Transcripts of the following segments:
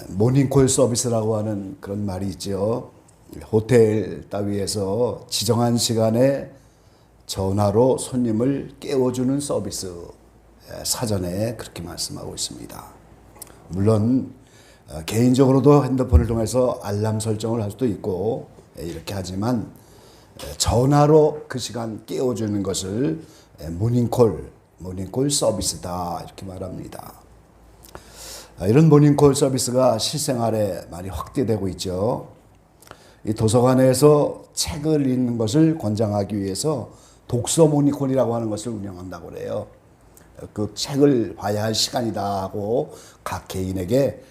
모닝콜 서비스라고 하는 그런 말이 있죠. 호텔 따위에서 지정한 시간에 전화로 손님을 깨워주는 서비스, 사전에 그렇게 말씀하고 있습니다. 물론 개인적으로도 핸드폰을 통해서 알람 설정을 할 수도 있고 이렇게 하지만 전화로 그 시간 깨워주는 것을 모닝콜 서비스다 이렇게 말합니다. 이런 모닝콜 서비스가 실생활에 많이 확대되고 있죠. 이 도서관에서 책을 읽는 것을 권장하기 위해서 독서 모닝콜이라고 하는 것을 운영한다고 그래요. 그 책을 봐야 할 시간이다 하고 각 개인에게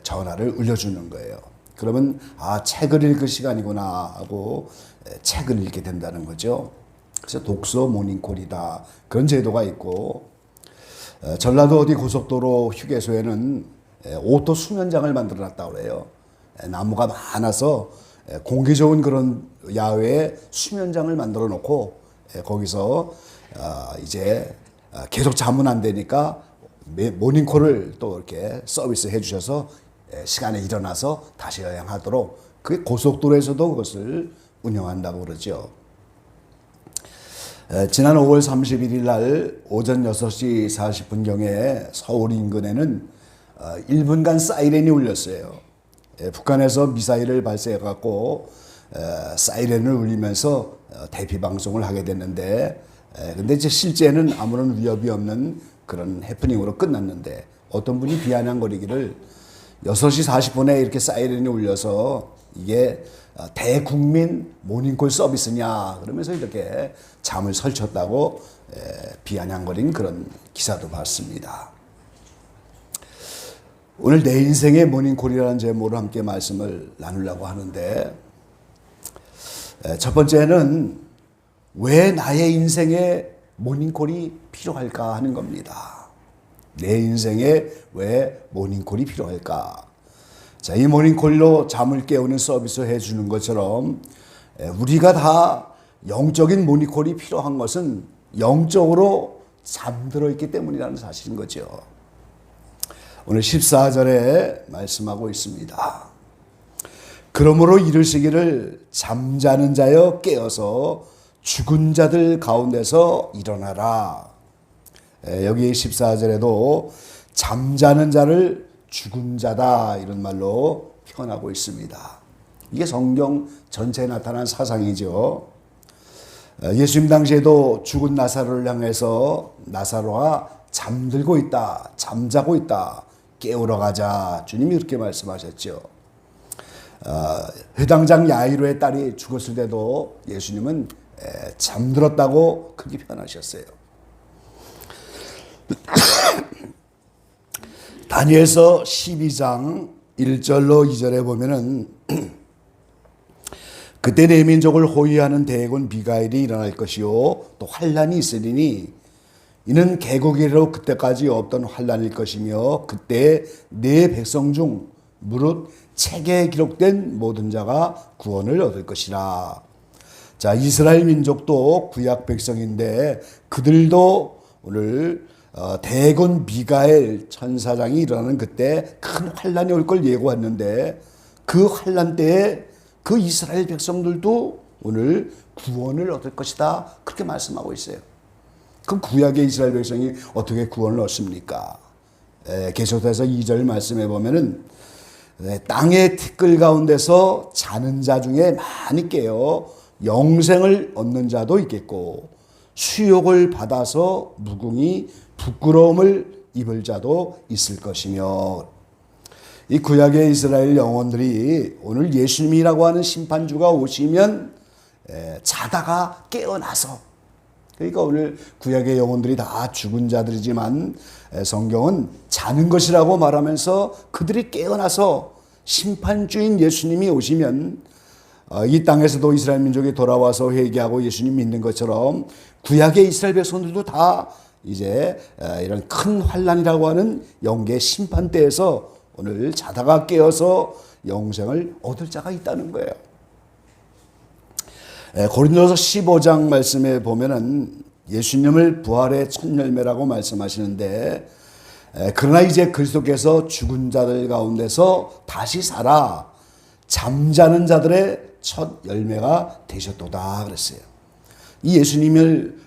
전화를 울려주는 거예요. 그러면 책을 읽을 시간이구나 하고 책을 읽게 된다는 거죠. 그래서 독서 모닝콜이다 그런 제도가 있고, 전라도 어디 고속도로 휴게소에는 오토 수면장을 만들어 놨다고 그래요. 나무가 많아서 공기 좋은 그런 야외에 수면장을 만들어 놓고 거기서 이제 계속 잠은 안 되니까 모닝콜을 또 이렇게 서비스 해 주셔서 시간에 일어나서 다시 여행하도록, 그게 고속도로에서도 그것을 운영한다고 그러죠. 지난 5월 31일 날 오전 6시 40분경에 서울 인근에는 1분간 사이렌이 울렸어요. 북한에서 미사일을 발사해갖고 사이렌을 울리면서 대피 방송을 하게 됐는데, 근데 이제 실제는 아무런 위협이 없는 그런 해프닝으로 끝났는데, 어떤 분이 비아냥거리기를 6시 40분에 이렇게 사이렌이 울려서 이게 대국민 모닝콜 서비스냐 그러면서 이렇게 잠을 설쳤다고 비아냥거린 그런 기사도 봤습니다. 오늘 내 인생의 모닝콜이라는 제목으로 함께 말씀을 나누려고 하는데, 첫 번째는 왜 나의 인생에 모닝콜이 필요할까 하는 겁니다. 내 인생에 왜 모닝콜이 필요할까? 자, 이 모닝콜로 잠을 깨우는 서비스 해주는 것처럼 우리가 다 영적인 모닝콜이 필요한 것은 영적으로 잠들어 있기 때문이라는 사실인 거죠. 오늘 14절에 말씀하고 있습니다. 그러므로 이르시기를 잠자는 자여 깨어서 죽은 자들 가운데서 일어나라. 여기 14절에도 잠자는 자를 죽은 자다 이런 말로 표현하고 있습니다. 이게 성경 전체에 나타난 사상이죠. 예수님 당시에도 죽은 나사로를 향해서 나사로가 잠들고 있다, 잠자고 있다, 깨우러 가자, 주님이 그렇게 말씀하셨죠. 회당장 야이로의 딸이 죽었을 때도 예수님은 잠들었다고 그렇게 표현하셨어요. 다니엘서 12장 1절로 2절에 보면은 그때 내 민족을 호위하는 대군 비가일이 일어날 것이요 또 환란이 있으리니 이는 개국이로 그때까지 없던 환란일 것이며 그때 내 백성 중 무릇 책에 기록된 모든 자가 구원을 얻을 것이라. 자, 이스라엘 민족도 구약 백성인데 그들도 오늘 대군 미가엘 천사장이 일어나는 그때 큰 환란이 올 걸 예고했는데, 그 환란 때에 그 이스라엘 백성들도 오늘 구원을 얻을 것이다 그렇게 말씀하고 있어요. 그 구약의 이스라엘 백성이 어떻게 구원을 얻습니까? 계속해서 2절 말씀해 보면은 땅의 티끌 가운데서 자는 자 중에 많이 깨어 영생을 얻는 자도 있겠고 수욕을 받아서 무궁히 부끄러움을 입을 자도 있을 것이며, 이 구약의 이스라엘 영혼들이 오늘 예수님이라고 하는 심판주가 오시면 자다가 깨어나서, 그러니까 오늘 구약의 영혼들이 다 죽은 자들이지만 성경은 자는 것이라고 말하면서 그들이 깨어나서 심판주인 예수님이 오시면 이 땅에서도 이스라엘 민족이 돌아와서 회개하고 예수님 믿는 것처럼 구약의 이스라엘 백성들도 다 이제 이런 큰 환란이라고 하는 영계 심판 때에서 오늘 자다가 깨어서 영생을 얻을 자가 있다는 거예요. 고린도서 15장 말씀에 보면은 예수님을 부활의 첫 열매라고 말씀하시는데, 그러나 이제 그리스도께서 죽은 자들 가운데서 다시 살아 잠자는 자들의 첫 열매가 되셨도다 그랬어요. 이 예수님을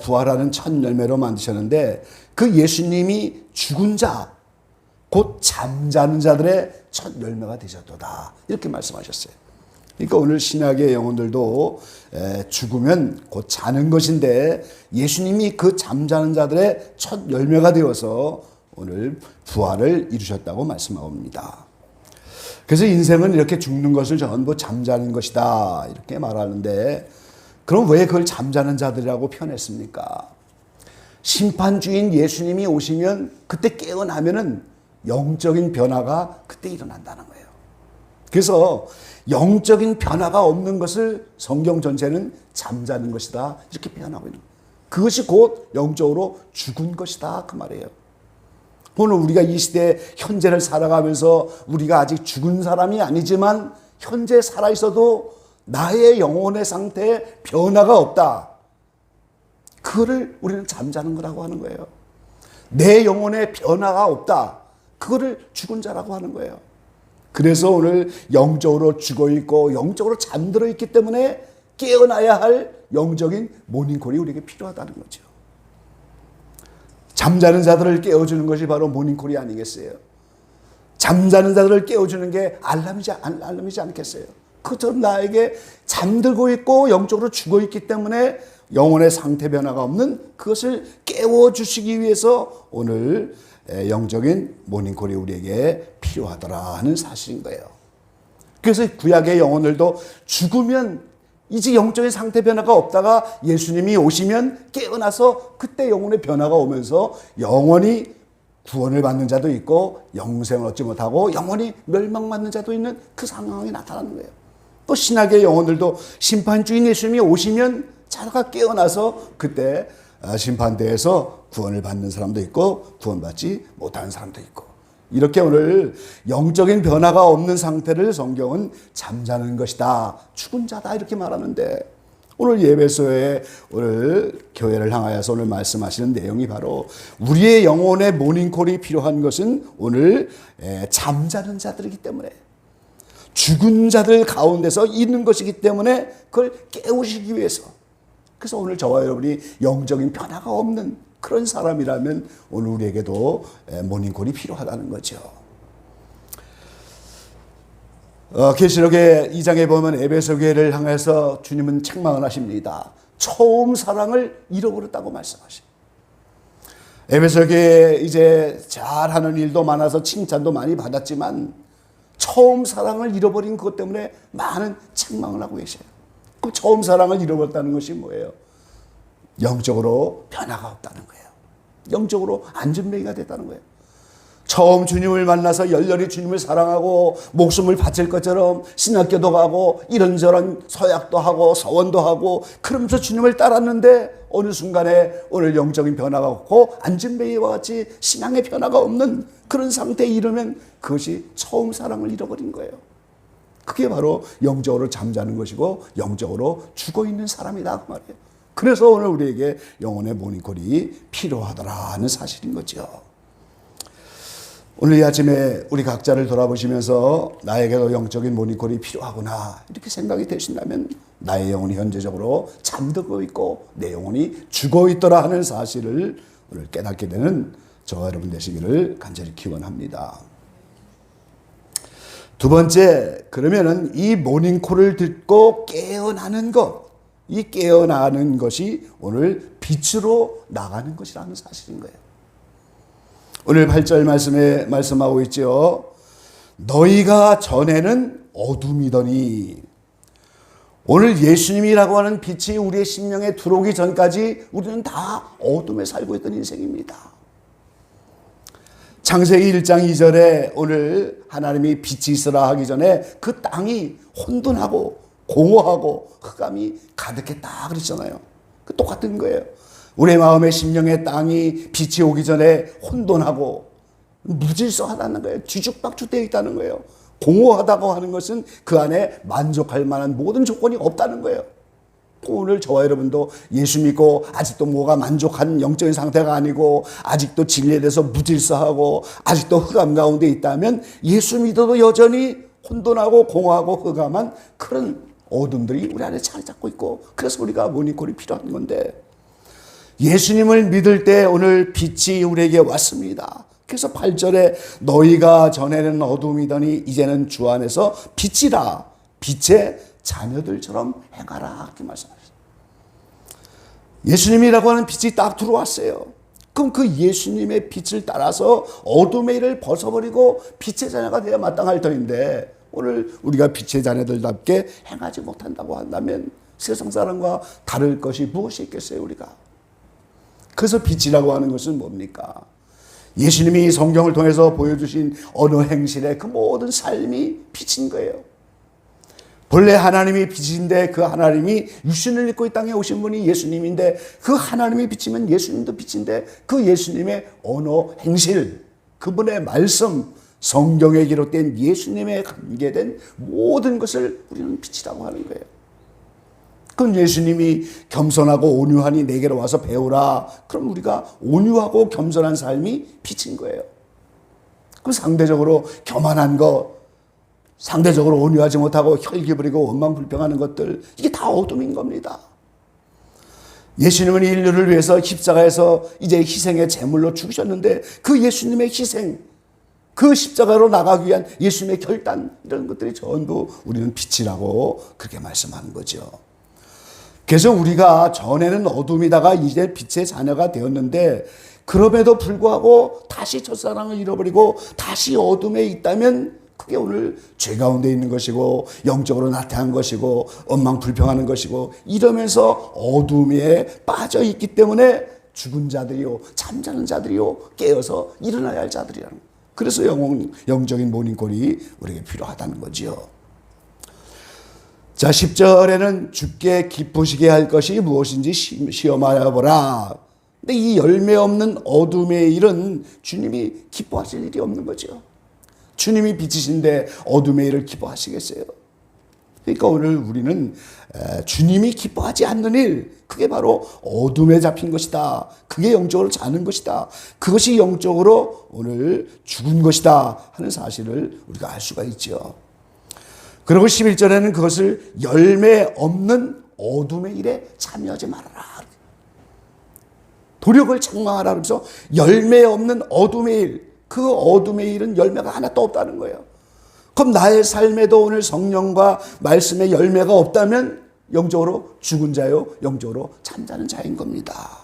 부활하는 첫 열매로 만드셨는데 그 예수님이 죽은 자, 곧 잠자는 자들의 첫 열매가 되셨도다 이렇게 말씀하셨어요. 그러니까 오늘 신약의 영혼들도 죽으면 곧 자는 것인데 예수님이 그 잠자는 자들의 첫 열매가 되어서 오늘 부활을 이루셨다고 말씀합니다. 그래서 인생은 이렇게 죽는 것을 전부 잠자는 것이다 이렇게 말하는데 그럼 왜 그걸 잠자는 자들이라고 표현했습니까? 심판주인 예수님이 오시면 그때 깨어나면은 영적인 변화가 그때 일어난다는 거예요. 그래서 영적인 변화가 없는 것을 성경 전체는 잠자는 것이다 이렇게 표현하고 있는 거예요. 그것이 곧 영적으로 죽은 것이다 그 말이에요. 오늘 우리가 이 시대 현재를 살아가면서 우리가 아직 죽은 사람이 아니지만 현재 살아있어도 나의 영혼의 상태에 변화가 없다. 그거를 우리는 잠자는 거라고 하는 거예요. 내 영혼에 변화가 없다. 그거를 죽은 자라고 하는 거예요. 그래서 오늘 영적으로 죽어있고 영적으로 잠들어 있기 때문에 깨어나야 할 영적인 모닝콜이 우리에게 필요하다는 거죠. 잠자는 자들을 깨워주는 것이 바로 모닝콜이 아니겠어요? 잠자는 자들을 깨워주는 게 알람이지 않겠어요? 그처럼 나에게 잠들고 있고 영적으로 죽어있기 때문에 영혼의 상태 변화가 없는 그것을 깨워주시기 위해서 오늘 영적인 모닝콜이 우리에게 필요하더라 하는 사실인 거예요. 그래서 구약의 영혼들도 죽으면 이제 영적인 상태 변화가 없다가 예수님이 오시면 깨어나서 그때 영혼의 변화가 오면서 영원히 구원을 받는 자도 있고 영생을 얻지 못하고 영원히 멸망받는 자도 있는 그 상황이 나타나는 거예요. 또 신약의 영혼들도 심판주인 예수님이 오시면 자가 깨어나서 그때 심판대에서 구원을 받는 사람도 있고 구원받지 못하는 사람도 있고 이렇게 오늘 영적인 변화가 없는 상태를 성경은 잠자는 것이다, 죽은 자다 이렇게 말하는데 오늘 예배소에 오늘 교회를 향하여서 오늘 말씀하시는 내용이 바로 우리의 영혼의 모닝콜이 필요한 것은 오늘 잠자는 자들이기 때문에 죽은 자들 가운데서 있는 것이기 때문에 그걸 깨우시기 위해서 그래서 오늘 저와 여러분이 영적인 변화가 없는 그런 사람이라면 오늘 우리에게도 모닝콜이 필요하다는 거죠. 계시록의 2장에 보면 에베소 교회를 향해서 주님은 책망을 하십니다. 처음 사랑을 잃어버렸다고 말씀하십니다. 에베소 교회 이제 잘하는 일도 많아서 칭찬도 많이 받았지만 처음 사랑을 잃어버린 것 때문에 많은 책망을 하고 계셔요. 그 처음 사랑을 잃어버렸다는 것이 뭐예요? 영적으로 변화가 없다는 거예요. 영적으로 안전뱅이가 됐다는 거예요. 처음 주님을 만나서 열렬히 주님을 사랑하고 목숨을 바칠 것처럼 신학교도 가고 이런저런 서약도 하고 서원도 하고 그러면서 주님을 따랐는데 어느 순간에 오늘 영적인 변화가 없고 안전뱅이와 같이 신앙의 변화가 없는 그런 상태에 이르면 그것이 처음 사랑을 잃어버린 거예요. 그게 바로 영적으로 잠자는 것이고 영적으로 죽어있는 사람이다 그 말이에요. 그래서 오늘 우리에게 영혼의 모닝콜이 필요하더라는 사실인 거죠. 오늘 이 아침에 우리 각자를 돌아보시면서 나에게도 영적인 모닝콜이 필요하구나 이렇게 생각이 되신다면 나의 영혼이 현재적으로 잠들고 있고 내 영혼이 죽어있더라 하는 사실을 오늘 깨닫게 되는 저와 여러분 되시기를 간절히 기원합니다. 두 번째, 그러면은 이 모닝콜을 듣고 깨어나는 것, 이 깨어나는 것이 오늘 빛으로 나가는 것이라는 사실인 거예요. 오늘 8절 말씀에 말씀하고 있죠. 너희가 전에는 어둠이더니 오늘 예수님이라고 하는 빛이 우리의 심령에 들어오기 전까지 우리는 다 어둠에 살고 있던 인생입니다. 창세기 1장 2절에 오늘 하나님이 빛이 있으라 하기 전에 그 땅이 혼돈하고 공허하고 흑암이 가득했다 그랬잖아요. 그 똑같은 거예요. 우리의 마음의 심령의 땅이 빛이 오기 전에 혼돈하고 무질서하다는 거예요. 뒤죽박죽되어 있다는 거예요. 공허하다고 하는 것은 그 안에 만족할 만한 모든 조건이 없다는 거예요. 또 오늘 저와 여러분도 예수 믿고 아직도 뭐가 만족한 영적인 상태가 아니고 아직도 진리에 대해서 무질서하고 아직도 흑암 가운데 있다면 예수 믿어도 여전히 혼돈하고 공허하고 흑암한 그런 어둠들이 우리 안에 자리 잡고 있고, 그래서 우리가 모닝콜이 필요한 건데, 예수님을 믿을 때 오늘 빛이 우리에게 왔습니다. 그래서 8절에 너희가 전에는 어둠이더니 이제는 주 안에서 빛이라, 빛의 자녀들처럼 행하라, 이렇게 말씀하셨어요. 예수님이라고 하는 빛이 딱 들어왔어요. 그럼 그 예수님의 빛을 따라서 어둠의 일을 벗어버리고 빛의 자녀가 되어야 마땅할 터인데, 오늘 우리가 빛의 자녀들답게 행하지 못한다고 한다면 세상 사람과 다를 것이 무엇이 있겠어요, 우리가? 그래서 빛이라고 하는 것은 뭡니까? 예수님이 성경을 통해서 보여주신 어느 행실의 그 모든 삶이 빛인 거예요. 본래 하나님이 빛인데 그 하나님이 육신을 입고 이 땅에 오신 분이 예수님인데, 그 하나님이 빛이면 예수님도 빛인데 그 예수님의 언어, 행실, 그분의 말씀, 성경에 기록된 예수님에 관계된 모든 것을 우리는 빛이라고 하는 거예요. 그럼 예수님이 겸손하고 온유하니 내게로 와서 배우라. 그럼 우리가 온유하고 겸손한 삶이 빛인 거예요. 그럼 상대적으로 교만한 것, 상대적으로 온유하지 못하고 혈기 부리고 원망 불평하는 것들, 이게 다 어둠인 겁니다. 예수님은 인류를 위해서 십자가에서 이제 희생의 제물로 죽으셨는데 그 예수님의 희생, 그 십자가로 나가기 위한 예수님의 결단, 이런 것들이 전부 우리는 빛이라고 그렇게 말씀하는 거죠. 그래서 우리가 전에는 어둠이다가 이제 빛의 자녀가 되었는데, 그럼에도 불구하고 다시 첫사랑을 잃어버리고 다시 어둠에 있다면 그게 오늘 죄 가운데 있는 것이고 영적으로 나태한 것이고 원망 불평하는 것이고, 이러면서 어둠에 빠져 있기 때문에 죽은 자들이요, 잠자는 자들이요, 깨어서 일어나야 할 자들이라는 거예요. 그래서 영적인 모닝콜이 우리에게 필요하다는 거죠. 자, 10절에는 주께 기쁘시게 할 것이 무엇인지 시험하여 보라. 근데 이 열매 없는 어둠의 일은 주님이 기뻐하실 일이 없는 거죠. 주님이 빛이신데 어둠의 일을 기뻐하시겠어요? 그러니까 오늘 우리는 주님이 기뻐하지 않는 일, 그게 바로 어둠에 잡힌 것이다. 그게 영적으로 자는 것이다. 그것이 영적으로 오늘 죽은 것이다 하는 사실을 우리가 알 수가 있죠. 그리고 11절에는 그것을 열매 없는 어둠의 일에 참여하지 말아라. 도력을 책망하라. 그래서 열매 없는 어둠의 일, 그 어둠의 일은 열매가 하나도 없다는 거예요. 그럼 나의 삶에도 오늘 성령과 말씀의 열매가 없다면 영적으로 죽은 자요, 영적으로 잠자는 자인 겁니다.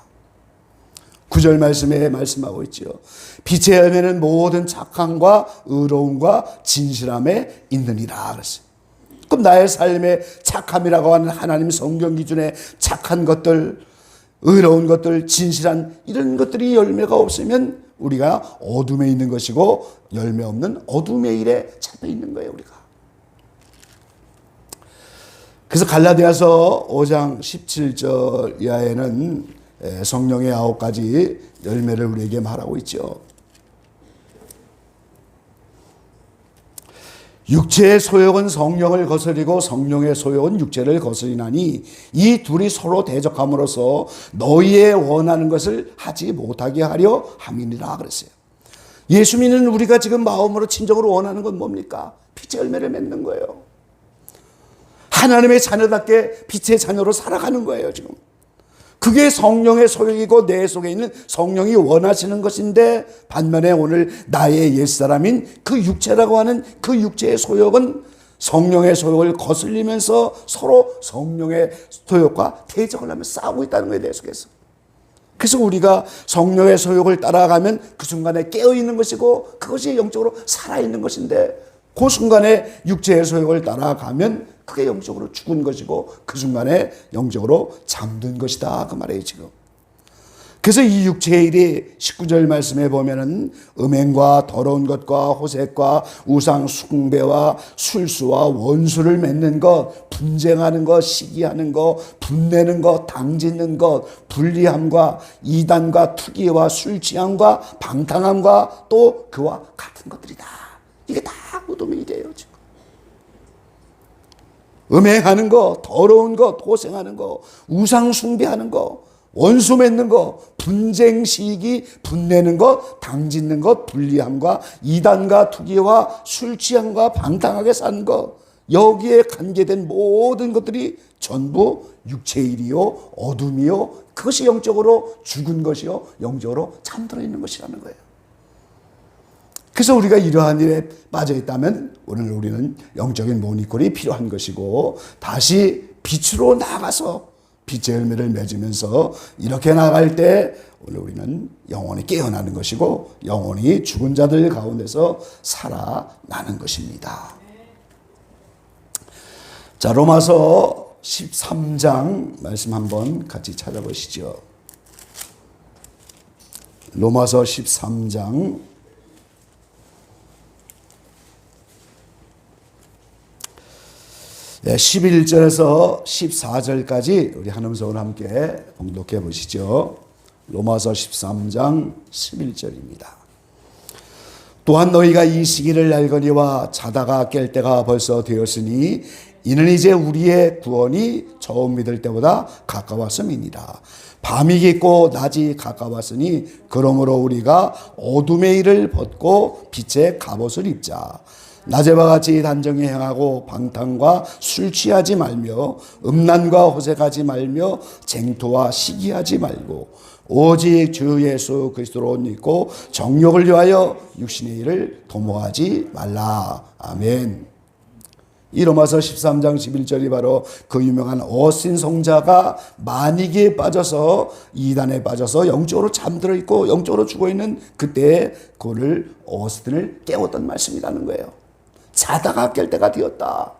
9절 말씀에 말씀하고 있죠. 빛의 열매는 모든 착함과 의로움과 진실함에 있느니라 그랬어요. 그럼 나의 삶의 착함이라고 하는 하나님 성경 기준의 착한 것들, 의로운 것들, 진실한 이런 것들이 열매가 없으면 우리가 어둠에 있는 것이고 열매 없는 어둠의 일에 잡혀 있는 거예요, 우리가. 그래서 갈라디아서 5장 17절 이하에는 성령의 9가지 열매를 우리에게 말하고 있죠. 육체의 소욕은 성령을 거스리고 성령의 소욕은 육체를 거스리나니 이 둘이 서로 대적함으로써 너희의 원하는 것을 하지 못하게 하려 함이니라 그랬어요. 예수 믿는 우리가 지금 마음으로 진정으로 원하는 건 뭡니까? 빛의 열매를 맺는 거예요. 하나님의 자녀답게 빛의 자녀로 살아가는 거예요, 지금. 그게 성령의 소욕이고 내 속에 있는 성령이 원하시는 것인데, 반면에 오늘 나의 옛사람인 그 육체라고 하는 그 육체의 소욕은 성령의 소욕을 거슬리면서 서로 성령의 소욕과 대적을 하며 싸우고 있다는 거예요, 내 속에서. 그래서 우리가 성령의 소욕을 따라가면 그 순간에 깨어있는 것이고 그것이 영적으로 살아있는 것인데, 그 순간에 육체의 소욕을 따라가면 그게 영적으로 죽은 것이고 그 순간에 영적으로 잠든 것이다, 그 말이에요, 지금. 그래서 이 육체의 일이 19절 말씀에 보면은 음행과 더러운 것과 호색과 우상 숭배와 술수와 원수를 맺는 것, 분쟁하는 것, 시기하는 것, 분내는 것, 당짓는 것, 불리함과 이단과 투기와 술 취함과 방탕함과 또 그와 같은 것들이다. 이게 다 어둠의 일이에요, 지금. 음행하는 거, 더러운 거, 도생하는 거, 우상 숭배하는 거, 원수 맺는 거, 분쟁 시기, 분내는 것, 당짓는 것, 불리함과 이단과 투기와 술 취함과 방탕하게 사는 것, 여기에 관계된 모든 것들이 전부 육체의 일이요, 어둠이요, 그것이 영적으로 죽은 것이요, 영적으로 잠들어 있는 것이라는 거예요. 그래서 우리가 이러한 일에 빠져 있다면 오늘 우리는 영적인 모니콜이 필요한 것이고, 다시 빛으로 나가서 빛의 열매를 맺으면서 이렇게 나갈 때 오늘 우리는 영혼이 깨어나는 것이고, 영혼이 죽은 자들 가운데서 살아나는 것입니다. 자, 로마서 13장 말씀 한번 같이 찾아보시죠. 로마서 13장 11절에서 14절까지 우리 한 음성을 함께 봉독해 보시죠. 로마서 13장 11절입니다. 또한 너희가 이 시기를 알거니와 자다가 깰 때가 벌써 되었으니 이는 이제 우리의 구원이 처음 믿을 때보다 가까웠음이니라. 밤이 깊고 낮이 가까웠으니 그러므로 우리가 어둠의 일을 벗고 빛의 갑옷을 입자. 낮에와 같이 단정히 행하고 방탕과 술 취하지 말며 음란과 호색하지 말며 쟁토와 시기하지 말고 오직 주 예수 그리스도로 옷 입고 정욕을 위하여 육신의 일을 도모하지 말라. 아멘. 이 로마서 13장 11절이 바로 그 유명한 어스틴 성자가 만이기에 빠져서 이단에 빠져서 영적으로 잠들어 있고 영적으로 죽어 있는 그때에 그를 어스틴을 깨웠던 말씀이라는 거예요. 자다가 깰 때가 되었다.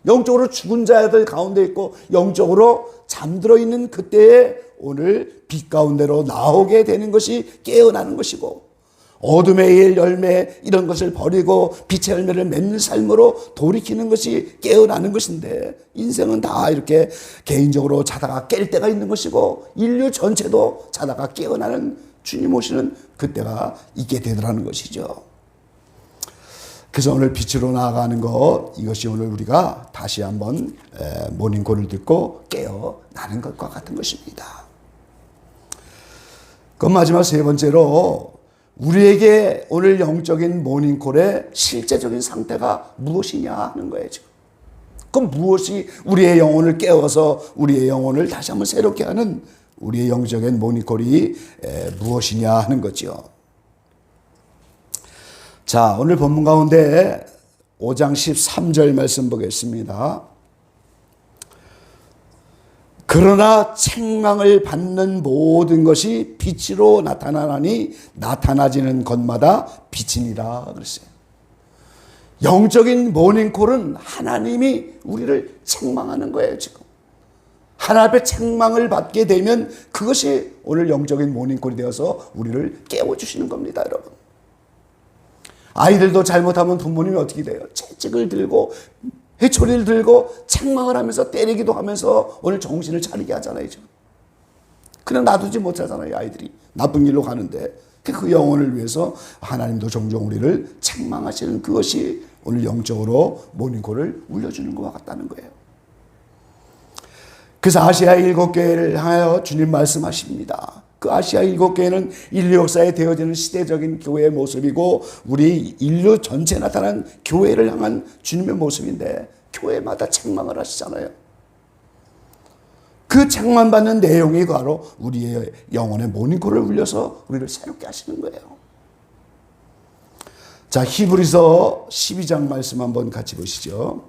영적으로 죽은 자들 가운데 있고 영적으로 잠들어 있는 그때에 오늘 빛 가운데로 나오게 되는 것이 깨어나는 것이고, 어둠의 일 열매 이런 것을 버리고 빛의 열매를 맺는 삶으로 돌이키는 것이 깨어나는 것인데, 인생은 다 이렇게 개인적으로 자다가 깰 때가 있는 것이고 인류 전체도 자다가 깨어나는 주님 오시는 그때가 있게 되더라는 것이죠. 그래서 오늘 빛으로 나아가는 것, 이것이 오늘 우리가 다시 한번 모닝콜을 듣고 깨어나는 것과 같은 것입니다. 그럼 마지막 세 번째로 우리에게 오늘 영적인 모닝콜의 실제적인 상태가 무엇이냐 하는 거예요. 지금. 그럼 무엇이 우리의 영혼을 깨워서 우리의 영혼을 다시 한번 새롭게 하는 우리의 영적인 모닝콜이 무엇이냐 하는 거죠. 자, 오늘 본문 가운데 5장 13절 말씀 보겠습니다. 그러나 책망을 받는 모든 것이 빛으로 나타나니 나타나지는 것마다 빛이니라 그랬어요. 영적인 모닝콜은 하나님이 우리를 책망하는 거예요. 지금 하나님 앞에 책망을 받게 되면 그것이 오늘 영적인 모닝콜이 되어서 우리를 깨워주시는 겁니다. 여러분, 아이들도 잘못하면 부모님이 어떻게 돼요? 채찍을 들고 회초리를 들고 책망을 하면서 때리기도 하면서 오늘 정신을 차리게 하잖아요. 그냥 놔두지 못하잖아요. 아이들이 나쁜 길로 가는데 그 영혼을 위해서 하나님도 종종 우리를 책망하시는 그것이 오늘 영적으로 모닝콜을 울려주는 것과 같다는 거예요. 그래서 아시아 7교회를 향하여 주님 말씀하십니다. 그 아시아 7교회는 인류 역사에 되어지는 시대적인 교회의 모습이고 우리 인류 전체에 나타난 교회를 향한 주님의 모습인데, 교회마다 책망을 하시잖아요. 그 책망받는 내용이 바로 우리의 영혼의 모닝콜을 울려서 우리를 새롭게 하시는 거예요. 자, 히브리서 12장 말씀 한번 같이 보시죠.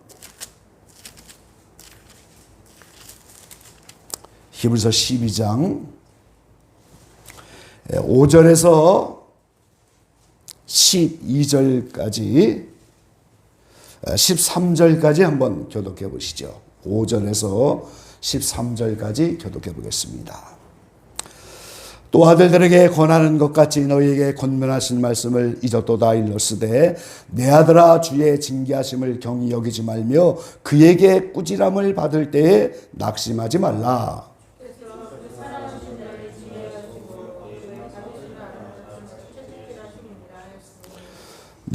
히브리서 12장 5절에서 12절까지 13절까지 한번 교독해 보시죠. 5절에서 13절까지 교독해 보겠습니다. 또 아들들에게 권하는 것 같이 너희에게 권면하신 말씀을 잊었도다 일렀으되 내 아들아 주의 징계하심을 경히 여기지 말며 그에게 꾸지람을 받을 때에 낙심하지 말라.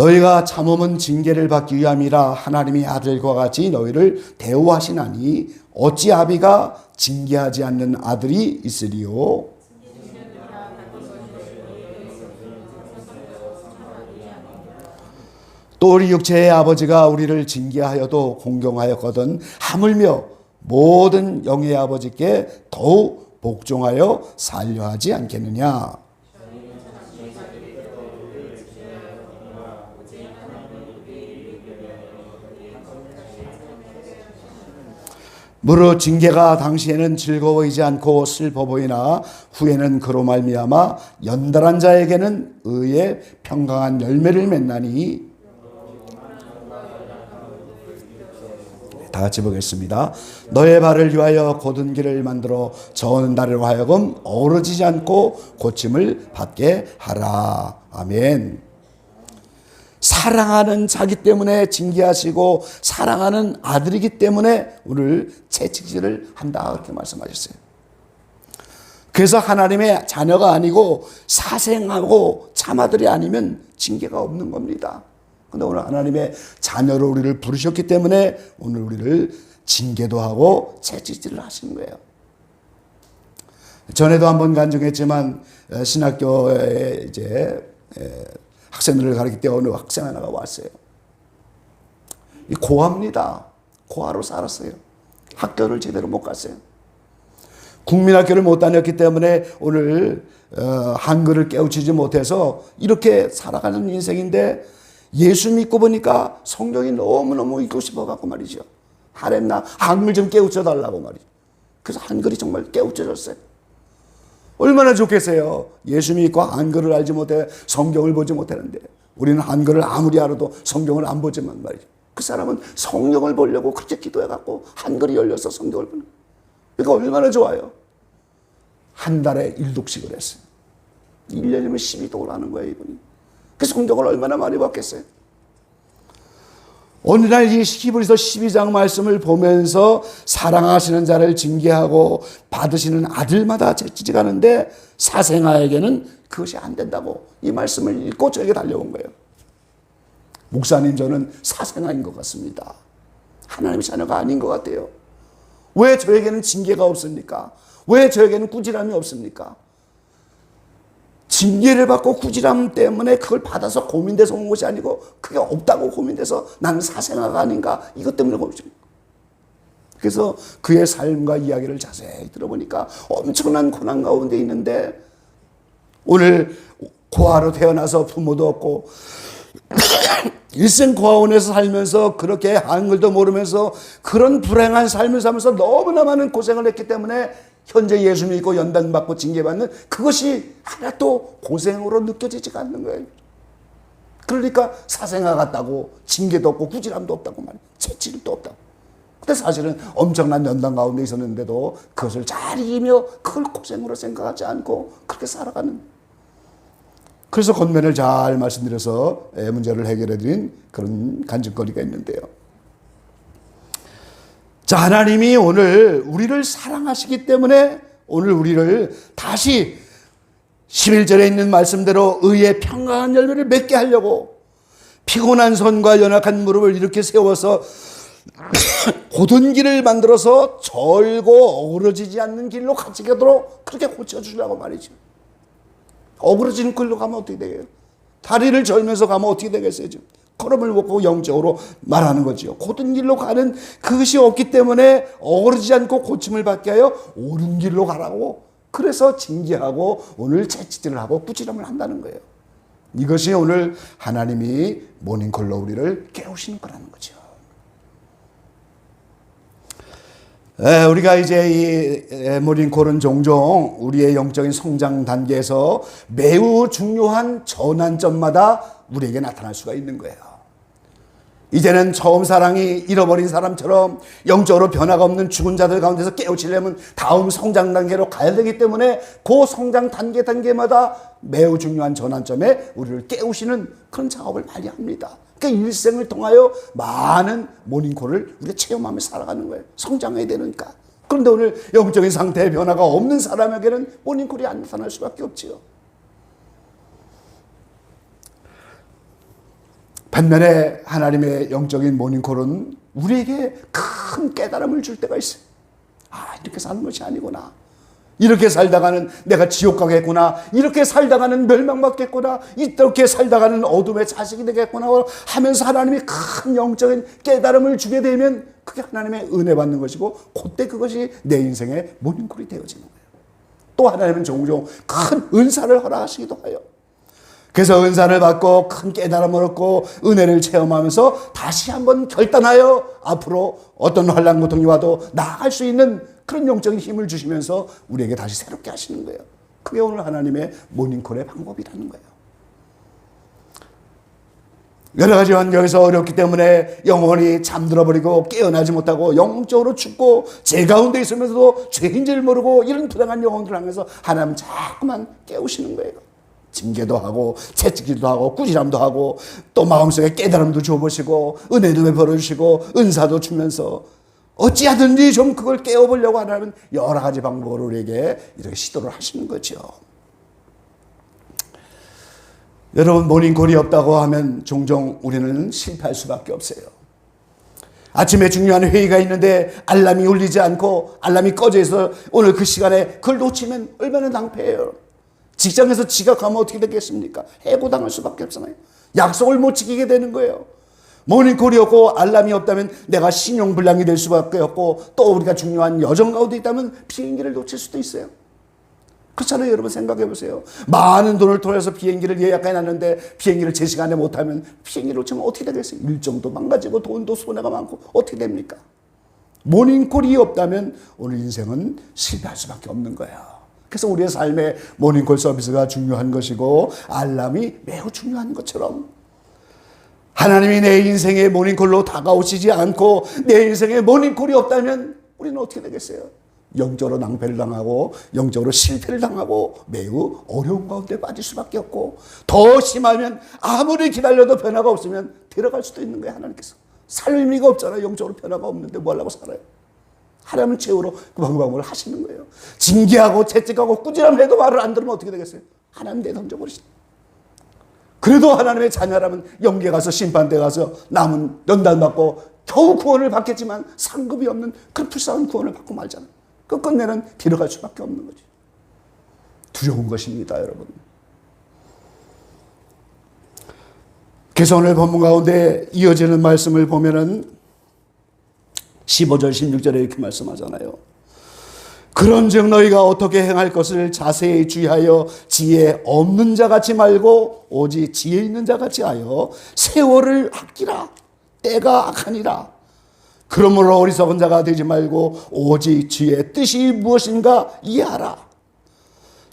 너희가 참음은 징계를 받기 위함이라 하나님이 아들과 같이 너희를 대우하시나니 어찌 아비가 징계하지 않는 아들이 있으리요. 또 우리 육체의 아버지가 우리를 징계하여도 공경하였거든 하물며 모든 영의 아버지께 더욱 복종하여 살려 하지 않겠느냐. 무릇 징계가 당시에는 즐거워이지 않고 슬퍼 보이나 후에는 그로 말미암아 연달한 자에게는 의의 평강한 열매를 맺나니. 다 같이 보겠습니다. 너의 발을 위하여 곧은 길을 만들어 저은 나를 하여금 어우러지지 않고 고침을 받게 하라. 아멘. 사랑하는 자기 때문에 징계하시고 사랑하는 아들이기 때문에 오늘 채찍질을 한다 그렇게 말씀하셨어요. 그래서 하나님의 자녀가 아니고 사생하고 참아들이 아니면 징계가 없는 겁니다. 그런데 오늘 하나님의 자녀로 우리를 부르셨기 때문에 오늘 우리를 징계도 하고 채찍질을 하시는 거예요. 전에도 한번 간증했지만 신학교에 이제 학생들을 가르칠 때 어느 학생 하나가 왔어요. 고아입니다. 고아로 살았어요. 학교를 제대로 못 갔어요. 국민학교를 못 다녔기 때문에 오늘 한글을 깨우치지 못해서 이렇게 살아가는 인생인데 예수 믿고 보니까 성경이 너무너무 읽고 싶어갖고 말이죠. 하렘나 한글 좀 깨우쳐 달라고 말이죠. 그래서 한글이 정말 깨우쳐졌어요. 얼마나 좋겠어요. 예수 믿고 한글을 알지 못해 성경을 보지 못하는데 우리는 한글을 아무리 알아도 성경을 안 보지만 말이죠. 그 사람은 성경을 보려고 그렇게 기도해갖고 한글이 열려서 성경을 보는 거예요. 그러니까 얼마나 좋아요. 한 달에 1독씩을 했어요. 1년이면 12독을 하는 거예요, 이분이. 그 성경을 얼마나 많이 봤겠어요. 오늘날 이 히브리서 12장 말씀을 보면서 사랑하시는 자를 징계하고 받으시는 아들마다 채찍하는데 사생아에게는 그것이 안 된다고 이 말씀을 읽고 저에게 달려온 거예요. 목사님, 저는 사생아인 것 같습니다. 하나님의 자녀가 아닌 것 같아요. 왜 저에게는 징계가 없습니까? 왜 저에게는 꾸지람이 없습니까? 징계를 받고 꾸지람 때문에 그걸 받아서 고민돼서 온 것이 아니고 그게 없다고 고민돼서 나는 사생아가 아닌가 이것 때문에 고민됩니다. 그래서 그의 삶과 이야기를 자세히 들어보니까 엄청난 고난 가운데 있는데 오늘 고아로 태어나서 부모도 없고 일생 고아원에서 살면서 그렇게 한글도 모르면서 그런 불행한 삶을 살면서 너무나 많은 고생을 했기 때문에 현재 예수 믿고 연단받고 징계받는 그것이 하나도 고생으로 느껴지지가 않는 거예요. 그러니까 사생아 같다고 징계도 없고 꾸지람도 없다고 말이에요. 채찍도 없다고. 근데 사실은 엄청난 연단 가운데 있었는데도 그것을 잘 이기며 그걸 고생으로 생각하지 않고 그렇게 살아가는. 그래서 권면을 잘 말씀드려서 문제를 해결해 드린 그런 간증거리가 있는데요. 자, 하나님이 오늘 우리를 사랑하시기 때문에 오늘 우리를 다시 11절에 있는 말씀대로 의의 평강한 열매를 맺게 하려고 피곤한 손과 연약한 무릎을 이렇게 세워서 곧은 길을 만들어서 절고 어우러지지 않는 길로 같이 가도록 그렇게 고쳐주려고 말이죠. 어우러지는 길로 가면 어떻게 되겠어요? 다리를 절면서 가면 어떻게 되겠어요? 지금 걸음을 먹고 영적으로 말하는 거죠. 곧은 길로 가는 그것이 없기 때문에 어우러지지 않고 고침을 받게 하여 옳은 길로 가라고 그래서 징계하고 오늘 채찍질을 하고 꾸지람을 한다는 거예요. 이것이 오늘 하나님이 모닝콜로 우리를 깨우시는 거라는 거죠. 우리가 이제 이 모닝콜은 종종 우리의 영적인 성장 단계에서 매우 중요한 전환점마다 우리에게 나타날 수가 있는 거예요. 이제는 처음 사랑이 잃어버린 사람처럼 영적으로 변화가 없는 죽은 자들 가운데서 깨우치려면 다음 성장 단계로 가야 되기 때문에 그 성장 단계마다 매우 중요한 전환점에 우리를 깨우시는 그런 작업을 많이 합니다. 그러니까 일생을 통하여 많은 모닝콜을 우리가 체험하며 살아가는 거예요. 성장해야 되니까. 그런데 오늘 영적인 상태의 변화가 없는 사람에게는 모닝콜이 안 나타날 수밖에 없지요. 반면에 하나님의 영적인 모닝콜은 우리에게 큰 깨달음을 줄 때가 있어요. 아, 이렇게 사는 것이 아니구나. 이렇게 살다가는 내가 지옥 가겠구나. 이렇게 살다가는 멸망받겠구나. 이렇게 살다가는 어둠의 자식이 되겠구나 하면서 하나님이 큰 영적인 깨달음을 주게 되면 그게 하나님의 은혜 받는 것이고, 그때 그것이 내 인생의 모닝콜이 되어지는 거예요. 또 하나님은 종종 큰 은사를 허락하시기도 해요. 그래서 은사를 받고 큰 깨달음을 얻고 은혜를 체험하면서 다시 한번 결단하여 앞으로 어떤 환난 고통이 와도 나아갈 수 있는 그런 영적인 힘을 주시면서 우리에게 다시 새롭게 하시는 거예요. 그게 오늘 하나님의 모닝콜의 방법이라는 거예요. 여러 가지 환경에서 어렵기 때문에 영혼이 잠들어버리고 깨어나지 못하고 영적으로 죽고 죄 가운데 있으면서도 죄인 줄 모르고 이런 불행한 영혼들을 향해서 하나님은 자꾸만 깨우시는 거예요. 징계도 하고 채찍질도 하고 꾸지람도 하고 또 마음속에 깨달음도 줘보시고 은혜도 베풀어주시고 은사도 주면서 어찌하든지 좀 그걸 깨워보려고 하나님은 여러 가지 방법으로 우리에게 이렇게 시도를 하시는 거죠. 여러분, 모닝콜이 없다고 하면 종종 우리는 실패할 수밖에 없어요. 아침에 중요한 회의가 있는데 알람이 울리지 않고 알람이 꺼져 있어 오늘 그 시간에 그걸 놓치면 얼마나 낭패예요. 직장에서 지각하면 어떻게 되겠습니까? 해고당할 수밖에 없잖아요. 약속을 못 지키게 되는 거예요. 모닝콜이 없고 알람이 없다면 내가 신용불량이 될 수밖에 없고, 또 우리가 중요한 여정 가운데 있다면 비행기를 놓칠 수도 있어요. 그렇잖아요. 여러분 생각해 보세요. 많은 돈을 통해서 비행기를 예약해 놨는데 비행기를 제 시간에 못하면 비행기를 놓치면 어떻게 되겠어요? 일정도 망가지고 돈도 손해가 많고 어떻게 됩니까? 모닝콜이 없다면 오늘 인생은 실패할 수밖에 없는 거예요. 그래서 우리의 삶에 모닝콜 서비스가 중요한 것이고 알람이 매우 중요한 것처럼 하나님이 내 인생의 모닝콜로 다가오시지 않고 내 인생에 모닝콜이 없다면 우리는 어떻게 되겠어요? 영적으로 낭패를 당하고 영적으로 실패를 당하고 매우 어려운 가운데 빠질 수밖에 없고, 더 심하면 아무리 기다려도 변화가 없으면 데려갈 수도 있는 거예요. 하나님께서 살 의미가 없잖아요. 영적으로 변화가 없는데 뭐 하려고 살아요? 하나님은 최후로 그 방법을 하시는 거예요. 징계하고 채찍하고 꾸지람해도 말을 안 들으면 어떻게 되겠어요? 하나님 내던져버리시죠. 그래도 하나님의 자녀라면 영계 가서 심판대 가서 남은 연단받고 겨우 구원을 받겠지만 상급이 없는 그 불쌍한 구원을 받고 말잖아요. 끝내는 데려갈 수밖에 없는 거죠. 두려운 것입니다, 여러분. 그래서 오늘 본문 가운데 이어지는 말씀을 보면은 15절 16절에 이렇게 말씀하잖아요. 그런즉 너희가 어떻게 행할 것을 자세히 주의하여 지혜 없는 자같이 말고 오직 지혜 있는 자같이 하여 세월을 아끼라. 때가 악하니라. 그러므로 어리석은 자가 되지 말고 오직 주의 뜻이 무엇인가 이해하라.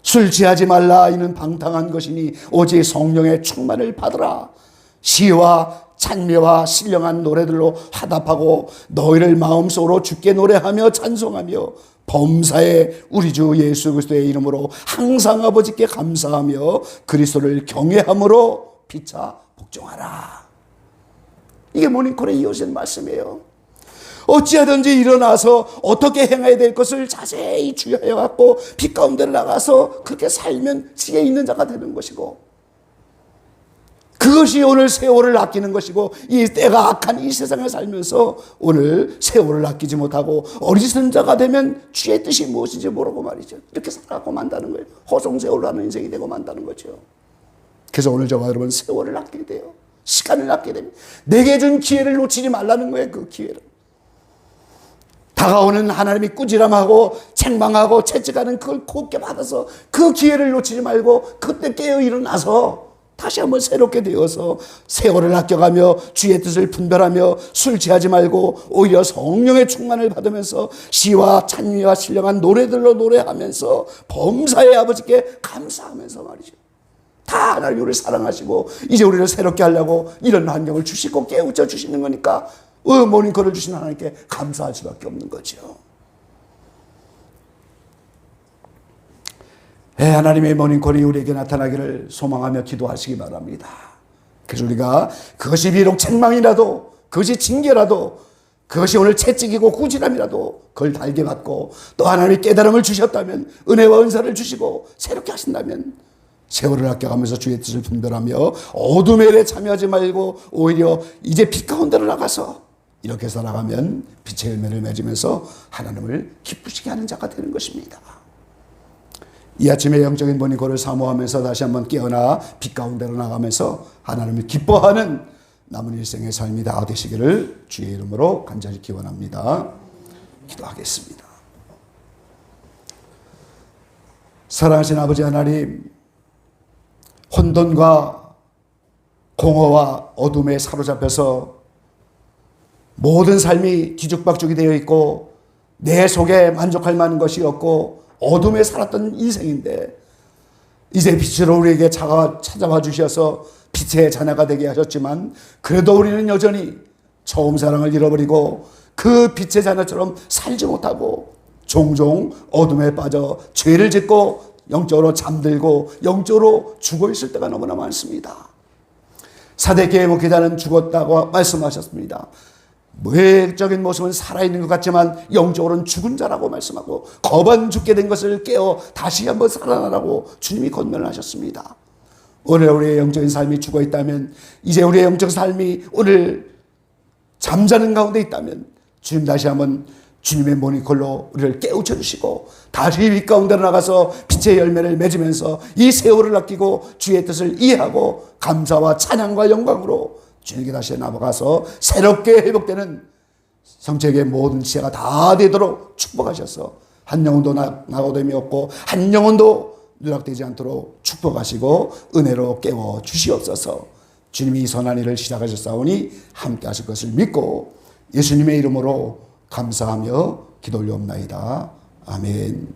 술 취하지 말라. 이는 방탕한 것이니 오직 성령의 충만을 받으라. 시와 찬미와 신령한 노래들로 화답하고 너희를 마음속으로 주께 노래하며 찬송하며 범사에 우리 주 예수 그리스도의 이름으로 항상 아버지께 감사하며 그리스도를 경외함으로 피차 복종하라. 이게 모닝콜에 이어진 말씀이에요. 어찌하든지 일어나서 어떻게 행해야 될 것을 자세히 주의하여 갖고 빛 가운데 나가서 그렇게 살면 지혜 있는 자가 되는 것이고, 그것이 오늘 세월을 아끼는 것이고, 이 때가 악한 이 세상에 살면서 오늘 세월을 아끼지 못하고 어리석은 자가 되면 주의 뜻이 무엇인지 모르고 말이죠. 이렇게 살아가고 만다는 거예요. 허송세월을 하는 인생이 되고 만다는 거죠. 그래서 오늘 저와 여러분 세월을 아끼게 돼요. 시간을 아끼게 됩니다. 내게 준 기회를 놓치지 말라는 거예요. 그 기회를. 다가오는 하나님이 꾸지람하고 책망하고 채찍하는 그걸 곱게 받아서 그 기회를 놓치지 말고 그때 깨어 일어나서 다시 한번 새롭게 되어서 세월을 아껴가며 주의 뜻을 분별하며 술 취하지 말고 오히려 성령의 충만을 받으면서 시와 찬미와 신령한 노래들로 노래하면서 범사의 아버지께 감사하면서 말이죠. 다 하나님이 우리를 사랑하시고 이제 우리를 새롭게 하려고 이런 환경을 주시고 깨우쳐 주시는 거니까 모닝콜을 주신 하나님께 감사할 수밖에 없는 거죠. 하나님의 모닝콜이 우리에게 나타나기를 소망하며 기도하시기 바랍니다. 그래서 우리가 그것이 비록 책망이라도, 그것이 징계라도, 그것이 오늘 채찍이고 꾸지람이라도 그걸 달게 받고 또 하나님이 깨달음을 주셨다면, 은혜와 은사를 주시고 새롭게 하신다면 세월을 아껴가면서 주의 뜻을 분별하며 어둠의 일에 참여하지 말고 오히려 이제 빛 가운데로 나가서 이렇게 살아가면 빛의 열매를 맺으면서 하나님을 기쁘시게 하는 자가 되는 것입니다. 이 아침에 영적인 모닝콜을 사모하면서 다시 한번 깨어나 빛 가운데로 나가면서 하나님을 기뻐하는 남은 일생의 삶이 다 되시기를 주의 이름으로 간절히 기원합니다. 기도하겠습니다. 사랑하신 아버지 하나님, 혼돈과 공허와 어둠에 사로잡혀서 모든 삶이 뒤죽박죽이 되어 있고 내 속에 만족할 만한 것이 없고 어둠에 살았던 인생인데 이제 빛으로 우리에게 찾아와 주셔서 빛의 자녀가 되게 하셨지만 그래도 우리는 여전히 처음 사랑을 잃어버리고 그 빛의 자녀처럼 살지 못하고 종종 어둠에 빠져 죄를 짓고 영적으로 잠들고 영적으로 죽어 있을 때가 너무나 많습니다. 사대교회 목회자는 죽었다고 말씀하셨습니다. 외적인 모습은 살아있는 것 같지만 영적으로는 죽은 자라고 말씀하고 거반 죽게 된 것을 깨어 다시 한번 살아나라고 주님이 권면을 하셨습니다. 오늘 우리의 영적인 삶이 죽어 있다면, 이제 우리의 영적 삶이 오늘 잠자는 가운데 있다면 주님 다시 한번 주님의 모니콜로 우리를 깨우쳐 주시고 다시 빛 가운데로 나가서 빛의 열매를 맺으면서 이 세월을 아끼고 주의 뜻을 이해하고 감사와 찬양과 영광으로 주님께 다시 나아가서 새롭게 회복되는 성체의 모든 지혜가 다 되도록 축복하셔서 한 영혼도 낙오됨이 없고 한 영혼도 누락되지 않도록 축복하시고 은혜로 깨워 주시옵소서. 주님이 이 선한 일을 시작하셨사오니 함께 하실 것을 믿고 예수님의 이름으로 감사하며 기도 올려옵나이다. 아멘.